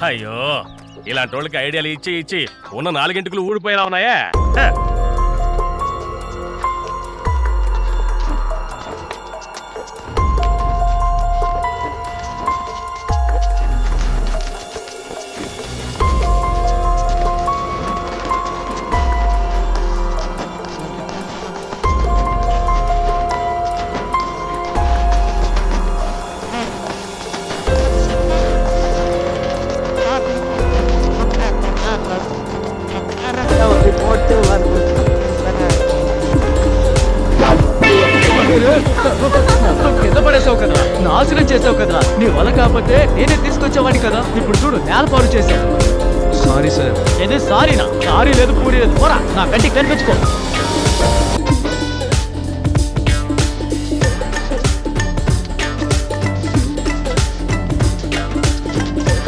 అయ్యో ఇలాంటి వాళ్ళకి ఐడియాలు ఇచ్చి ఇచ్చి ఉన్న 4 గంటలు ఊడిపోయేలా ఉన్నాయా? కింద పడేసావు కదా, నాశనం చేసావు కదా. నీ వల్ల కాకపోతే నేనే తీసుకొచ్చేవాడిని కదా. ఇప్పుడు చూడు నేల పాలు చేసావు. Sorry sir. ఏదే సారీనా? సారీ లేదు పూరి లేదు, పోరా నా కంటికి కనిపించుకో.